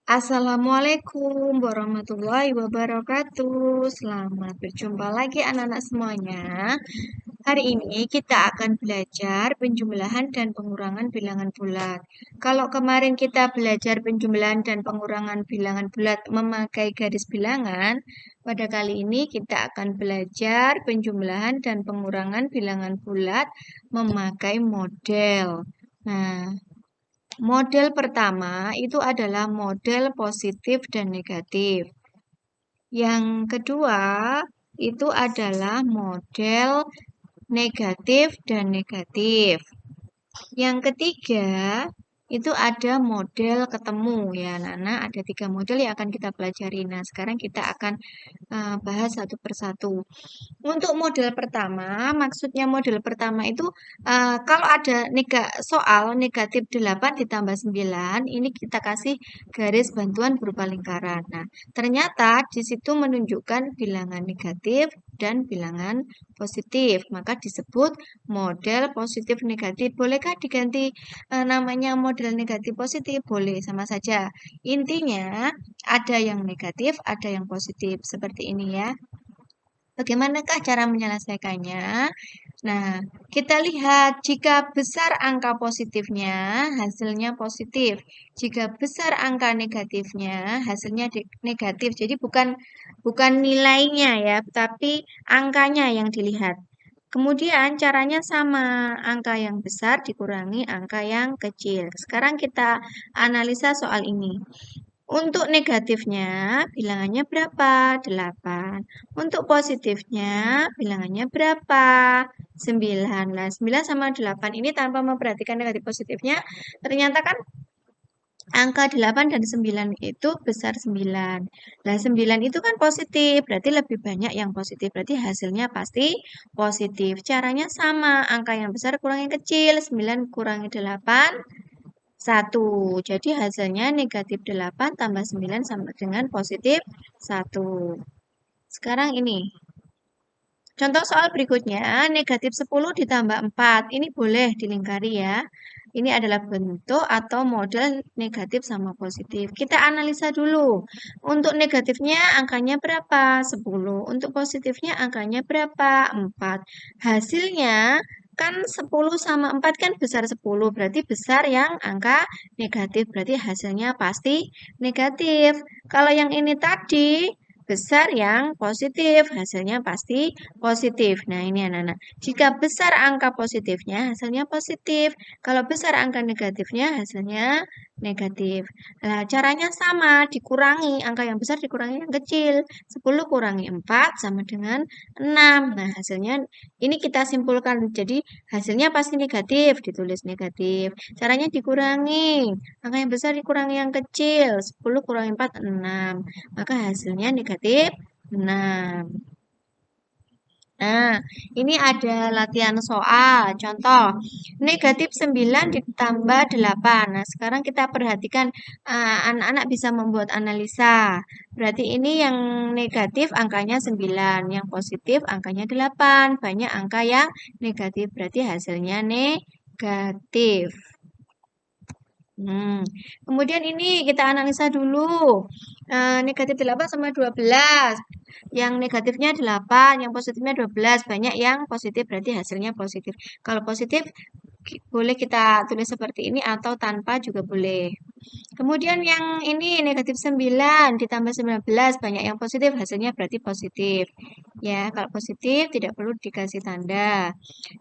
Assalamualaikum warahmatullahi wabarakatuh. Selamat berjumpa lagi anak-anak semuanya. Hari ini kita akan belajar penjumlahan dan pengurangan bilangan bulat. Kalau kemarin kita belajar penjumlahan dan pengurangan bilangan bulat memakai garis bilangan, pada kali ini kita akan belajar penjumlahan dan pengurangan bilangan bulat memakai model. Nah, model pertama itu adalah model positif dan negatif. Yang kedua itu adalah model negatif dan negatif. Yang ketiga itu ada model ketemu ya anak-anak. Ada 3 model yang akan kita pelajari. Nah, sekarang kita akan bahas satu persatu. Untuk model pertama, maksudnya model pertama itu kalau ada soal negatif 8 ditambah 9, ini kita kasih garis bantuan berupa lingkaran. Nah, ternyata di situ menunjukkan bilangan negatif dan bilangan positif. Maka disebut model positif negatif. Bolehkah diganti namanya model negatif positif? Boleh, sama saja. Intinya ada yang negatif, ada yang positif. Seperti ini ya. Bagaimanakah cara menyelesaikannya? Nah, kita lihat jika besar angka positifnya, hasilnya positif. Jika besar angka negatifnya, hasilnya negatif. Jadi bukan nilainya ya, tapi angkanya yang dilihat. Kemudian caranya sama, angka yang besar dikurangi angka yang kecil. Sekarang kita analisa soal ini. Untuk negatifnya, bilangannya berapa? 8. Untuk positifnya, bilangannya berapa? 9. Nah, 9 sama 8 ini tanpa memperhatikan negatif positifnya, ternyata kan angka 8 dan 9 itu besar 9. Nah, 9 itu kan positif, berarti lebih banyak yang positif. Berarti hasilnya pasti positif. Caranya sama, angka yang besar kurang yang kecil. 9 kurangi 8, 1. Jadi hasilnya negatif 8 tambah 9 sama dengan positif 1. Sekarang ini. Contoh soal berikutnya, negatif 10 ditambah 4. Ini boleh dilingkari ya. Ini adalah bentuk atau model negatif sama positif. Kita analisa dulu. Untuk negatifnya angkanya berapa? 10. Untuk positifnya angkanya berapa? 4. Hasilnya kan 10 sama 4 kan besar 10. Berarti besar yang angka negatif. Berarti hasilnya pasti negatif. Kalau yang ini tadi besar yang positif, hasilnya pasti positif. Nah, ini anak-anak. Jika besar angka positifnya, hasilnya positif. Kalau besar angka negatifnya, hasilnya negatif. Nah, caranya sama, dikurangi. Angka yang besar dikurangi yang kecil. 10 kurangi 4 sama dengan 6. Nah, hasilnya ini kita simpulkan. Jadi, hasilnya pasti negatif, ditulis negatif. Caranya dikurangi. Angka yang besar dikurangi yang kecil. 10 kurangi 4, 6. Maka hasilnya negatif 6. Nah, ini ada latihan soal. Contoh, negatif 9 ditambah 8. Nah, sekarang kita perhatikan anak-anak bisa membuat analisa. Berarti ini yang negatif angkanya 9, yang positif angkanya 8. Banyak angka yang negatif, berarti hasilnya negatif. Kemudian ini kita analisa dulu. Negatif 8 sama 12. Yang negatifnya 8, yang positifnya 12. Banyak yang positif, berarti hasilnya positif. Kalau positif, boleh kita tulis seperti ini atau tanpa juga boleh. Kemudian yang ini negatif 9 ditambah 19. Banyak yang positif, hasilnya berarti positif. Ya, kalau positif tidak perlu dikasih tanda.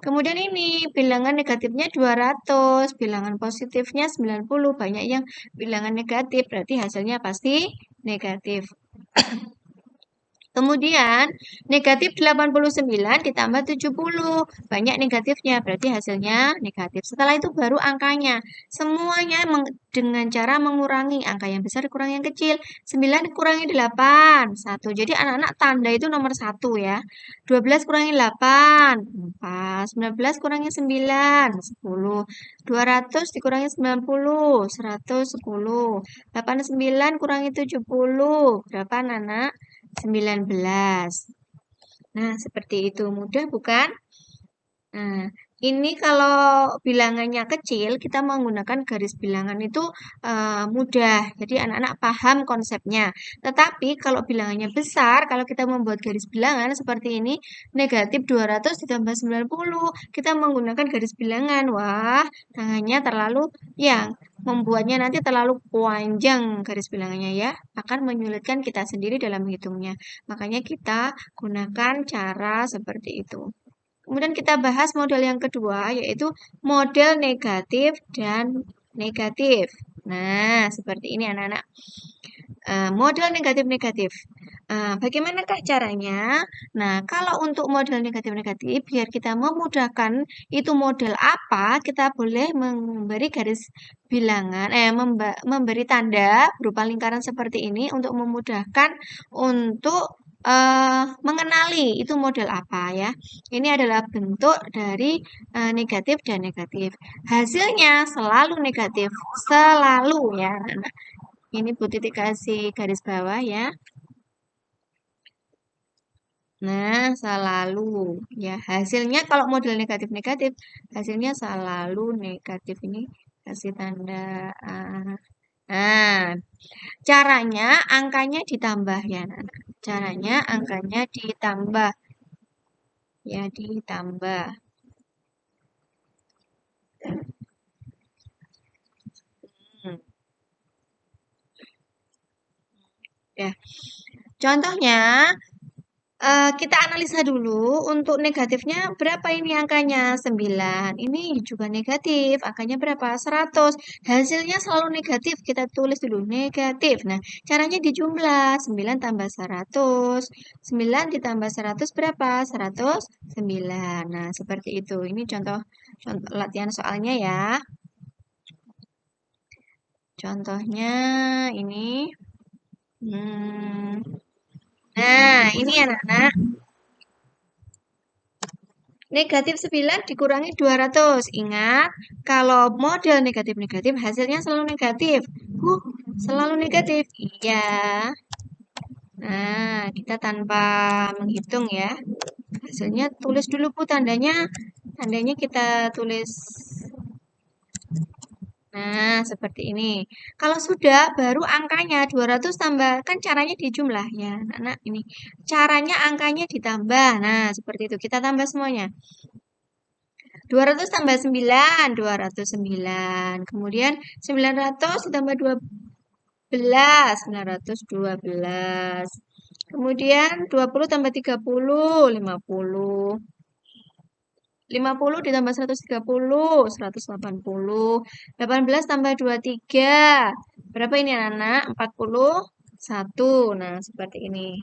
Kemudian ini bilangan negatifnya 200, bilangan positifnya 90. Banyak yang bilangan negatif, berarti hasilnya pasti negatif. Kemudian negatif 89 ditambah 70. Banyak negatifnya, berarti hasilnya negatif. Setelah itu baru angkanya. Semuanya dengan cara mengurangi. Angka yang besar kurang yang kecil. 9 kurangi 8, 1. Jadi anak-anak tanda itu nomor 1 ya. 12 kurangi 8, 4. 19 kurangi 9, 10. 200 dikurangi 90, 110. 89 kurangi 70. Berapa anak-anak? 19. Nah, seperti itu. Mudah bukan? Nah, Ini kalau bilangannya kecil, kita menggunakan garis bilangan itu mudah. Jadi anak-anak paham konsepnya. Tetapi kalau bilangannya besar, kalau kita membuat garis bilangan seperti ini, negatif 200 ditambah 90, kita menggunakan garis bilangan. Wah, tangannya terlalu yang membuatnya nanti terlalu panjang garis bilangannya ya, akan menyulitkan kita sendiri dalam menghitungnya. Makanya kita gunakan cara seperti itu. Kemudian kita bahas model yang kedua, yaitu model negatif dan negatif. Nah, seperti ini anak-anak. Model negatif-negatif. Bagaimanakah caranya? Nah, kalau untuk model negatif-negatif, biar kita memudahkan itu model apa, kita boleh memberi garis bilangan, memberi tanda berupa lingkaran seperti ini untuk memudahkan untuk mengenali itu model apa ya. Ini adalah bentuk dari negatif dan negatif. Hasilnya selalu negatif, selalu ya. Ini Bu Titi kasih garis bawah ya. Nah, selalu ya. Hasilnya kalau model negatif-negatif, hasilnya selalu negatif. Ini kasih tanda A. Nah, caranya angkanya ditambah ya, anak-anak. Caranya angkanya ditambah. Ya, ditambah. Hmm. Ya. Contohnya, kita analisa dulu untuk negatifnya berapa ini angkanya? 9. Ini juga negatif. Angkanya berapa? 100. Hasilnya selalu negatif. Kita tulis dulu negatif. Nah, caranya dijumlah. 9 tambah 100. 9 ditambah 100 berapa? 109. Nah, seperti itu. Ini contoh contoh latihan soalnya ya. Contohnya ini. Hmm. Nah, ini anak-anak. Negatif 9 dikurangi 200. Ingat, kalau model negatif-negatif hasilnya selalu negatif. Selalu negatif. Iya. Nah, kita tanpa menghitung ya. Hasilnya tulis dulu Bu tandanya. Tandanya kita tulis. Nah, seperti ini. Kalau sudah, baru angkanya 200 tambah. Kan caranya dijumlah ya, anak-anak ini. Caranya angkanya ditambah. Nah, seperti itu. Kita tambah semuanya. 200 tambah 9, 209. Kemudian 900 ditambah 12, 912. Kemudian 20 tambah 30, 50. 50 ditambah 130, 180. 18 tambah 23. Berapa ini anak-anak? 41. Nah, seperti ini.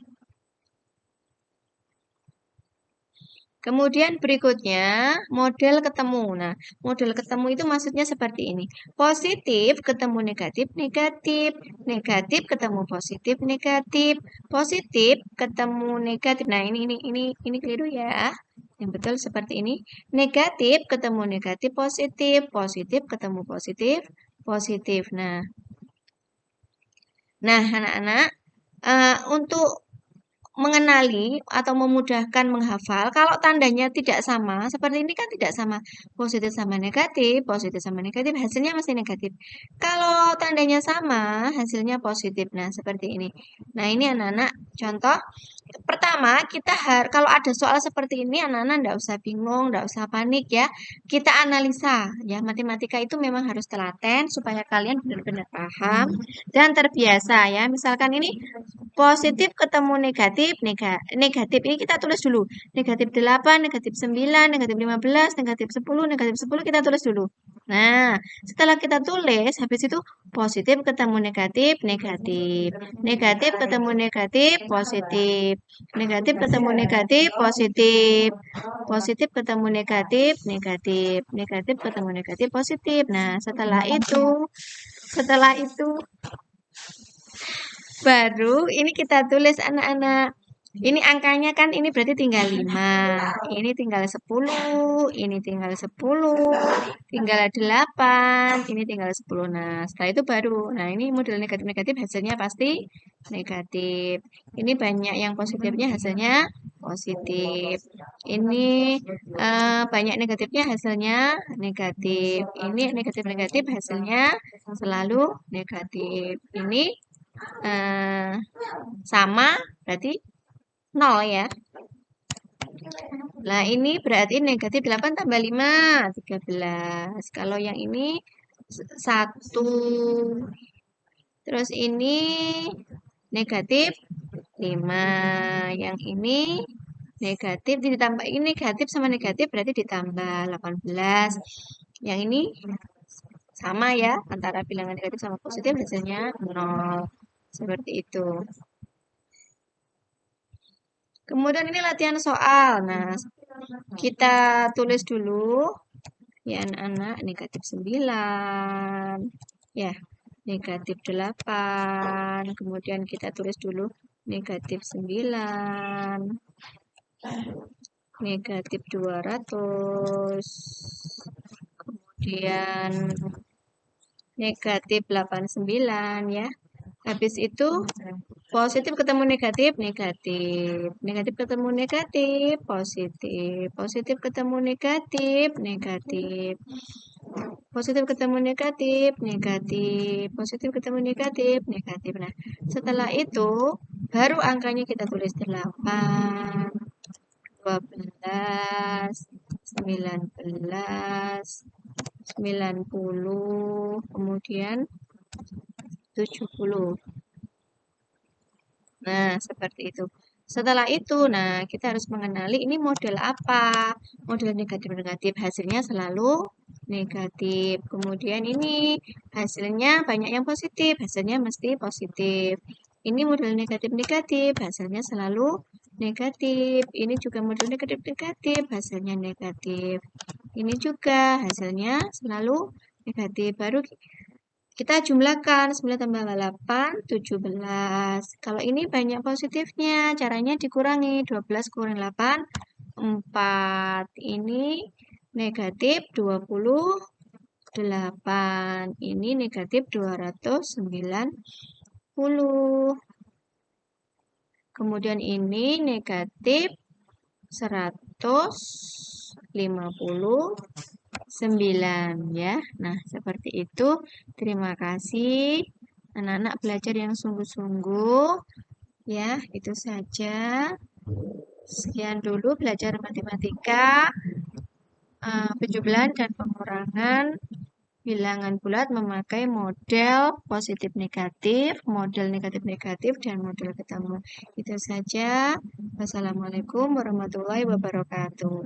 Kemudian berikutnya model ketemu. Nah, model ketemu itu maksudnya seperti ini. Positif ketemu negatif, negatif. Negatif ketemu positif, negatif. Positif ketemu negatif. Nah, ini keliru ya. Yang betul seperti ini. Negatif ketemu negatif, positif. Positif ketemu positif, positif. Nah, anak-anak, untuk mengenali atau memudahkan menghafal, kalau tandanya tidak sama, seperti ini kan tidak sama, positif sama negatif, hasilnya masih negatif. Kalau tandanya sama, hasilnya positif. Nah, seperti ini. Nah, ini anak-anak contoh. Pertama, kalau ada soal seperti ini, anak-anak enggak usah bingung, enggak usah panik ya. Kita analisa ya, matematika itu memang harus telaten supaya kalian benar-benar paham dan terbiasa ya. Misalkan ini positif ketemu negatif, negatif ini kita tulis dulu. Negatif 8, negatif 9, negatif 15, negatif 10 kita tulis dulu. Nah, setelah kita tulis, habis itu positif ketemu negatif, negatif. Negatif ketemu negatif, positif. Negatif ketemu negatif, positif. Positif ketemu negatif, negatif. Negatif ketemu negatif, positif. Nah, setelah itu baru ini kita tulis anak-anak. Ini angkanya kan ini berarti tinggal 5. Ini tinggal 10, ini tinggal 10, tinggal 8, ini tinggal 10. Nah, setelah itu baru. Nah, ini model negatif-negatif hasilnya pasti negatif. Ini banyak yang positifnya hasilnya positif. Ini banyak negatifnya, hasilnya negatif. Ini negatif-negatif, hasilnya selalu negatif. Ini sama, berarti 0 ya. Nah, ini berarti negatif 8 tambah 5, 13. Kalau yang ini 1. Terus ini negatif 5. Yang ini negatif, ditambah ini negatif sama negatif berarti ditambah 18. Yang ini sama ya, antara bilangan negatif sama positif hasilnya 0. Seperti itu. Kemudian ini latihan soal. Nah, kita tulis dulu ya anak-anak, negatif 9. Ya, negatif 8. Kemudian kita tulis dulu negatif 9. Negatif 200. Kemudian negatif 89 ya. Habis itu positif ketemu negatif, negatif. Negatif ketemu negatif, positif. Positif ketemu negatif, negatif. Positif ketemu negatif, negatif. Positif ketemu negatif, negatif. Nah, setelah itu baru angkanya kita tulis 8, 12, 19, 90, kemudian 70. Nah, seperti itu. Setelah itu, nah kita harus mengenali ini model apa. Model negatif-negatif, hasilnya selalu negatif. Kemudian ini hasilnya banyak yang positif, hasilnya mesti positif. Ini model negatif-negatif, hasilnya selalu negatif. Ini juga model negatif-negatif, hasilnya negatif. Ini juga hasilnya selalu negatif. Baru kita jumlahkan 9 tambah 8, 17. Kalau ini banyak positifnya, caranya dikurangi. 12 kurang 8, 4. Ini negatif 28. Ini negatif 290. Kemudian ini negatif 159 ya. Nah, seperti itu. Terima kasih anak-anak belajar yang sungguh-sungguh. Ya, itu saja. Sekian dulu belajar matematika, penjumlahan dan pengurangan bilangan bulat memakai model positif negatif, model negatif negatif, dan model ketemu. Itu saja. Wassalamualaikum warahmatullahi wabarakatuh.